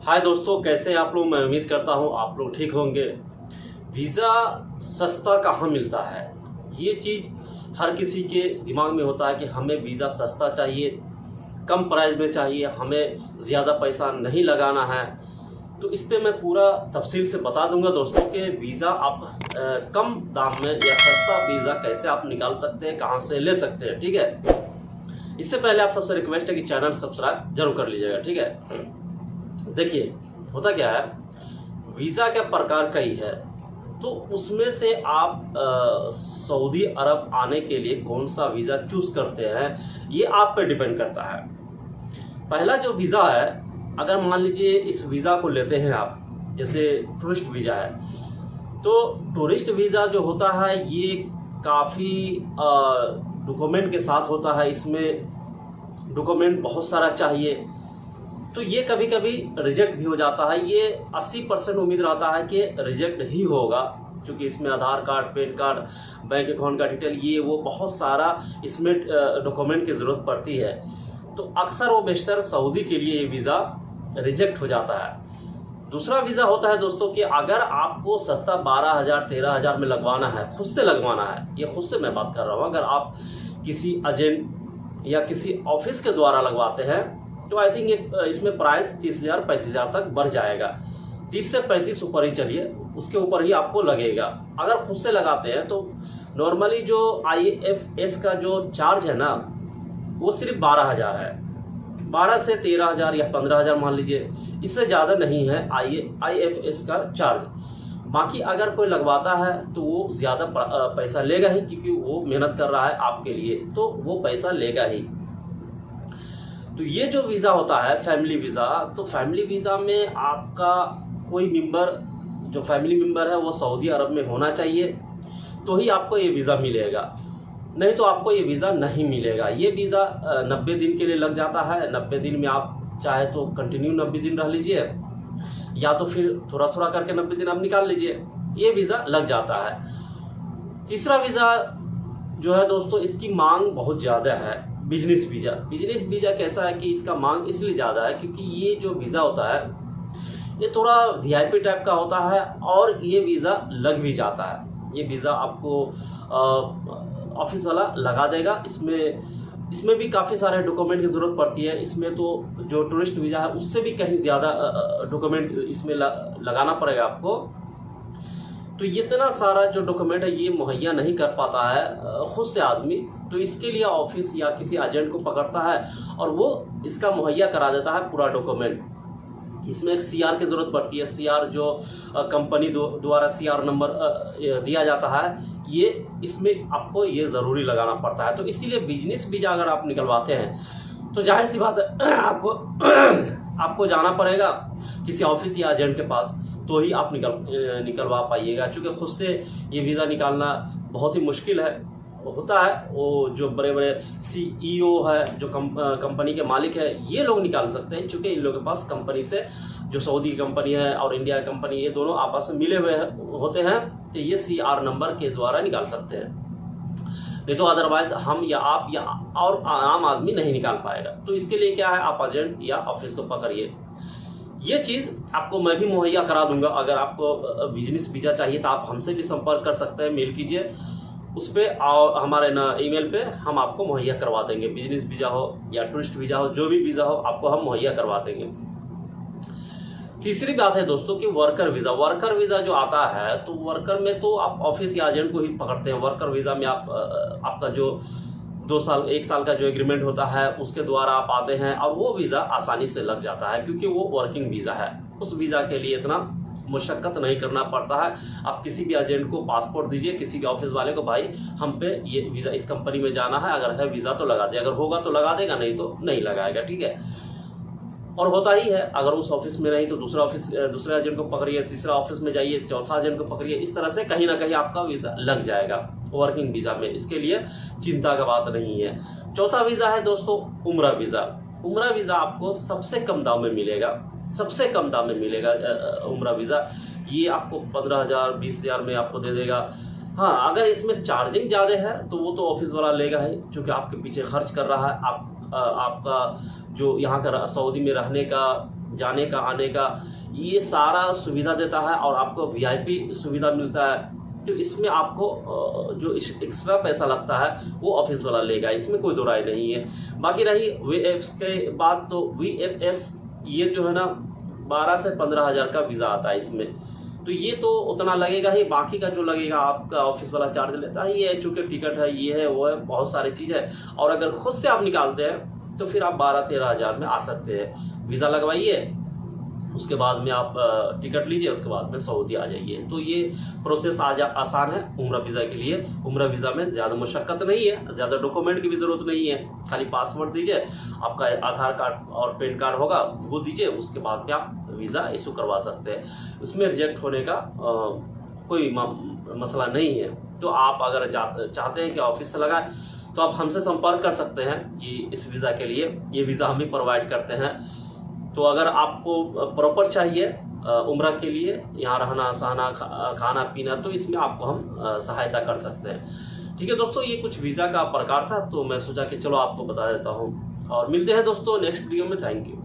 हाय दोस्तों, कैसे हैं आप लोग। मैं उम्मीद करता हूं आप लोग ठीक होंगे। वीज़ा सस्ता कहाँ मिलता है, ये चीज़ हर किसी के दिमाग में होता है कि हमें वीज़ा सस्ता चाहिए, कम प्राइस में चाहिए, हमें ज़्यादा पैसा नहीं लगाना है। तो इस पे मैं पूरा तफसील से बता दूंगा दोस्तों कि वीज़ा आप कम दाम में या सस्ता वीज़ा कैसे आप निकाल सकते हैं, कहाँ से ले सकते हैं। ठीक है, इससे पहले आप सबसे रिक्वेस्ट है कि चैनल सब्सक्राइब जरूर कर लीजिएगा। ठीक है, देखिए होता क्या है, वीज़ा क्या प्रकार का ही है, तो उसमें से आप सऊदी अरब आने के लिए कौन सा वीज़ा चूज करते हैं ये आप पे डिपेंड करता है। पहला जो वीज़ा है, अगर मान लीजिए इस वीज़ा को लेते हैं आप, जैसे टूरिस्ट वीज़ा है, तो टूरिस्ट वीज़ा जो होता है ये काफ़ी डॉक्यूमेंट के साथ होता है। इसमें डॉक्यूमेंट बहुत सारा चाहिए, तो ये कभी कभी रिजेक्ट भी हो जाता है। ये 80% उम्मीद रहता है कि रिजेक्ट ही होगा, क्योंकि इसमें Aadhaar card, PAN card, bank account का डिटेल, ये वो बहुत सारा इसमें डॉक्यूमेंट की ज़रूरत पड़ती है। तो अक्सर वो बेशतर सऊदी के लिए ये वीज़ा रिजेक्ट हो जाता है। दूसरा वीज़ा होता है दोस्तों कि अगर आपको सस्ता 12,000 13,000 में लगवाना है, खुद से लगवाना है, ये खुद से मैं बात कर रहा हूँ, अगर आप किसी एजेंट या किसी ऑफिस के द्वारा लगवाते हैं तो आई थिंक इसमें प्राइस 30,000 35,000 तक बढ़ जाएगा। 30 से 35 ऊपर ही चलिए, उसके ऊपर ही आपको लगेगा। अगर खुद से लगाते हैं तो नॉर्मली जो IFS का जो चार्ज है ना, वो सिर्फ 12,000 है। 12 से 13,000 या 15,000 मान लीजिए, इससे ज़्यादा नहीं है IFS का चार्ज। बाकी अगर कोई लगवाता है तो वो ज़्यादा पैसा लेगा ही, क्योंकि वो मेहनत कर रहा है आपके लिए, तो वो पैसा लेगा ही। तो ये जो वीज़ा होता है फैमिली वीज़ा, तो फैमिली वीज़ा में आपका कोई मेंबर, जो फैमिली मेंबर है वो सऊदी अरब में होना चाहिए, तो ही आपको ये वीज़ा मिलेगा, नहीं तो आपको ये वीज़ा नहीं मिलेगा। ये वीज़ा 90 दिन के लिए लग जाता है। 90 दिन में आप चाहे तो कंटिन्यू 90 दिन रह लीजिए, या तो फिर थोड़ा थोड़ा करके 90 दिन आप निकाल लीजिए, ये वीज़ा लग जाता है। तीसरा वीज़ा जो है दोस्तों, इसकी मांग बहुत ज़्यादा है, बिजनेस वीज़ा। बिजनेस वीज़ा कैसा है कि इसका मांग इसलिए ज़्यादा है क्योंकि ये जो वीज़ा होता है ये थोड़ा VIP टाइप का होता है, और ये वीज़ा लग भी जाता है। ये वीज़ा आपको ऑफिस वाला लगा देगा। इसमें भी काफ़ी सारे डॉक्यूमेंट की ज़रूरत पड़ती है। इसमें तो जो टूरिस्ट वीज़ा है उससे भी कहीं ज़्यादा डॉक्यूमेंट इसमें लगाना पड़ेगा आपको। तो इतना सारा जो डॉक्यूमेंट है ये मुहैया नहीं कर पाता है खुद से आदमी, तो इसके लिए ऑफिस या किसी एजेंट को पकड़ता है और वो इसका मुहैया करा देता है पूरा डॉक्यूमेंट। इसमें एक CR की ज़रूरत पड़ती है। CR जो कंपनी द्वारा CR नंबर दिया जाता है, ये इसमें आपको ये ज़रूरी लगाना पड़ता है। तो इसीलिए बिजनेस वीज़ा अगर आप निकलवाते हैं तो जाहिर सी बात है आपको जाना पड़ेगा किसी ऑफिस या एजेंट के पास, तो ही आप निकलवा पाइएगा। क्योंकि खुद से ये वीज़ा निकालना बहुत ही मुश्किल है। होता है वो जो बड़े बड़े CEO है, जो कंपनी के मालिक है, ये लोग निकाल सकते हैं, क्योंकि इन लोगों के पास कंपनी से, जो सऊदी कंपनी है और इंडिया की कंपनी, ये दोनों आपस में मिले हुए होते हैं, तो ये CR नंबर के द्वारा निकाल सकते हैं। नहीं तो अदरवाइज हम या आप या और आम आदमी नहीं निकाल पाएगा। तो इसके लिए क्या है, आप एजेंट या ऑफिस को पकड़िए। ये चीज़ आपको मैं भी मुहैया करा दूंगा। अगर आपको बिजनेस वीज़ा चाहिए तो आप हमसे भी संपर्क कर सकते हैं, मेल कीजिए उस पर, और हमारे ईमेल पे हम आपको मुहैया करवा देंगे। बिजनेस वीज़ा हो या टूरिस्ट वीज़ा हो, जो भी वीज़ा हो आपको हम मुहैया करवा देंगे। तीसरी बात है दोस्तों कि वर्कर वीज़ा। वर्कर वीज़ा जो आता है, तो वर्कर में तो आप ऑफिस या एजेंट को ही पकड़ते हैं। वर्कर वीज़ा में आपका जो 2 साल 1 साल का जो एग्रीमेंट होता है उसके द्वारा आप आते हैं, और वो वीज़ा आसानी से लग जाता है, क्योंकि वो वर्किंग वीज़ा है। उस वीज़ा के लिए इतना मुशक्कत नहीं करना पड़ता है। आप किसी भी एजेंट को पासपोर्ट दीजिए, किसी भी ऑफिस वाले को, भाई हम पे ये वीज़ा, इस कंपनी में जाना है, अगर है वीज़ा तो लगा दे, अगर होगा तो लगा देगा, नहीं तो नहीं लगाएगा। ठीक है, और होता ही है, अगर उस ऑफिस में नहीं तो दूसरे एजेंट को पकड़िए, तीसरा ऑफिस में जाइए, चौथा एजेंट को पकड़िए। इस तरह से कहीं ना कहीं आपका वीज़ा लग जाएगा वर्किंग वीज़ा में। इसके लिए चिंता का बात नहीं है। चौथा वीज़ा है दोस्तों उम्रा वीज़ा। उम्रा वीज़ा आपको सबसे कम दाम में मिलेगा, सबसे कम दाम में मिलेगा उम्रा वीज़ा। ये आपको 15,000 20,000 में आपको दे देगा। हाँ, अगर इसमें चार्जिंग ज़्यादा है तो वो तो ऑफिस वाला लेगा ही, क्योंकि आपके पीछे खर्च कर रहा है। आपका जो यहाँ का सऊदी में रहने का जाने का, आने का, ये सारा सुविधा देता है और आपको VIP सुविधा मिलता है। तो इसमें आपको जो एक्स्ट्रा पैसा लगता है वो ऑफिस वाला लेगा, इसमें कोई दो राय नहीं है। बाकी रही VFS के बाद, तो VFS ये जो है ना 12 से 15 हज़ार का वीज़ा आता है इसमें, तो ये तो उतना लगेगा ही। बाकी का जो लगेगा आपका ऑफिस वाला चार्ज लेता है, ये चूँकि टिकट है, ये है, वो है, बहुत सारी चीज़ है। और अगर खुद से आप निकालते हैं तो फिर आप 12-13 हज़ार में आ सकते हैं। वीज़ा लगवाइए, उसके बाद में आप टिकट लीजिए, उसके बाद में सऊदी आ जाइए। तो ये प्रोसेस आसान है उम्रा वीज़ा के लिए। उम्रा वीज़ा में ज़्यादा मुशक्क़त नहीं है, ज़्यादा डॉक्यूमेंट की भी ज़रूरत नहीं है। खाली पासपोर्ट दीजिए, आपका आधार कार्ड और पैन कार्ड होगा वो दीजिए, उसके बाद में आप वीज़ा इशू करवा सकते हैं। उसमें रिजेक्ट होने का कोई मसला नहीं है। तो आप अगर चाहते हैं कि ऑफिस से लगाए तो आप हमसे संपर्क कर सकते हैं ये इस वीज़ा के लिए। ये वीज़ा हम ही प्रोवाइड करते हैं। तो अगर आपको प्रॉपर चाहिए उम्रा के लिए, यहाँ रहना सहना खाना पीना, तो इसमें आपको हम सहायता कर सकते हैं। ठीक है दोस्तों, ये कुछ वीज़ा का प्रकार था, तो मैं सोचा कि चलो आपको बता देता हूँ। और मिलते हैं दोस्तों नेक्स्ट वीडियो में। Thank you.